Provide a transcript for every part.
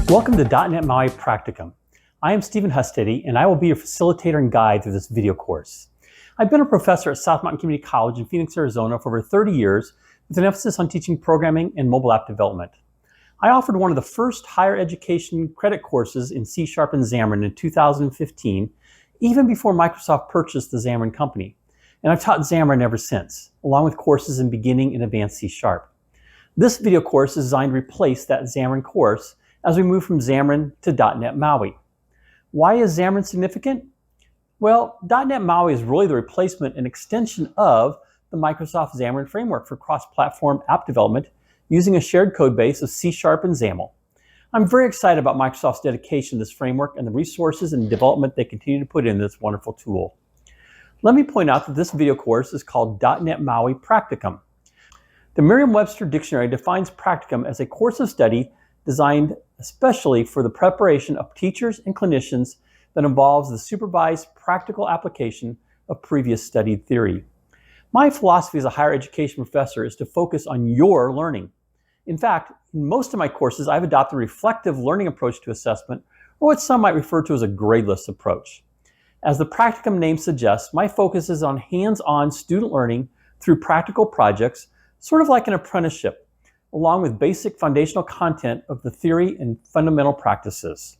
Welcome to .NET MAUI Practicum. I am Stephen Hustedde, and I will be your facilitator and guide through this video course. I've been a professor at South Mountain Community College in Phoenix, Arizona for over 30 years with an emphasis on teaching programming and mobile app development. I offered one of the first higher education credit courses in C# and Xamarin in 2015, even before Microsoft purchased the Xamarin company. And I've taught Xamarin ever since, along with courses in beginning and advanced C#. This video course is designed to replace that Xamarin course as we move from Xamarin to .NET MAUI. Why is Xamarin significant? Well, .NET MAUI is really the replacement and extension of the Microsoft Xamarin framework for cross-platform app development using a shared code base of C# and XAML. I'm very excited about Microsoft's dedication to this framework and the resources and development they continue to put into this wonderful tool. Let me point out that this video course is called .NET MAUI Practicum. The Merriam-Webster Dictionary defines practicum as a course of study designed especially for the preparation of teachers and clinicians that involves the supervised practical application of previous studied theory. My philosophy as a higher education professor is to focus on your learning. In fact, in most of my courses, I've adopted a reflective learning approach to assessment, or what some might refer to as a gradeless approach. As the practicum name suggests, my focus is on hands-on student learning through practical projects, sort of like an apprenticeship, along with basic foundational content of the theory and fundamental practices.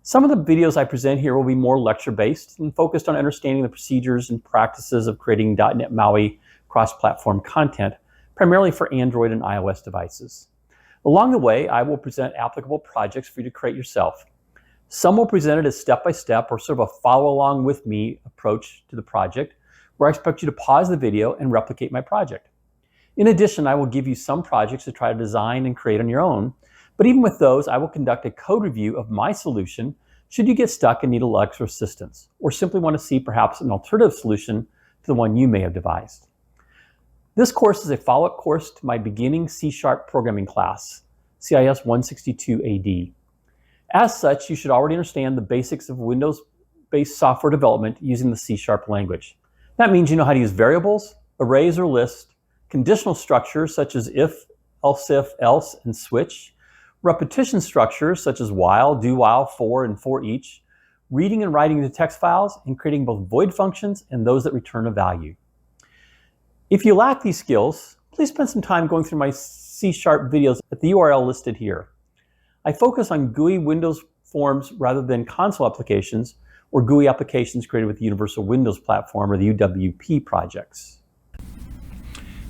Some of the videos I present here will be more lecture-based and focused on understanding the procedures and practices of creating .NET MAUI cross-platform content, primarily for Android and iOS devices. Along the way, I will present applicable projects for you to create yourself. Some will present it as step-by-step or sort of a follow-along with me approach to the project, where I expect you to pause the video and replicate my project. In addition, I will give you some projects to try to design and create on your own, but even with those, I will conduct a code review of my solution should you get stuck and need a little extra assistance, or simply want to see perhaps an alternative solution to the one you may have devised. This course is a follow-up course to my beginning C# programming class, CIS 162 AD. As such, you should already understand the basics of Windows-based software development using the C# language. That means you know how to use variables, arrays or lists, conditional structures such as if, else if, else, and switch, repetition structures such as while, do while, for, and for each, reading and writing the text files, and creating both void functions and those that return a value. If you lack these skills, please spend some time going through my C# videos at the URL listed here. I focus on GUI Windows forms rather than console applications or GUI applications created with the Universal Windows Platform or the UWP projects.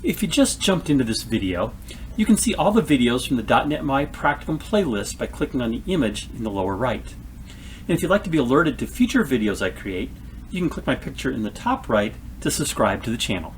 If you just jumped into this video, you can see all the videos from the .NET MAUI Practicum playlist by clicking on the image in the lower right. And if you'd like to be alerted to future videos I create, you can click my picture in the top right to subscribe to the channel.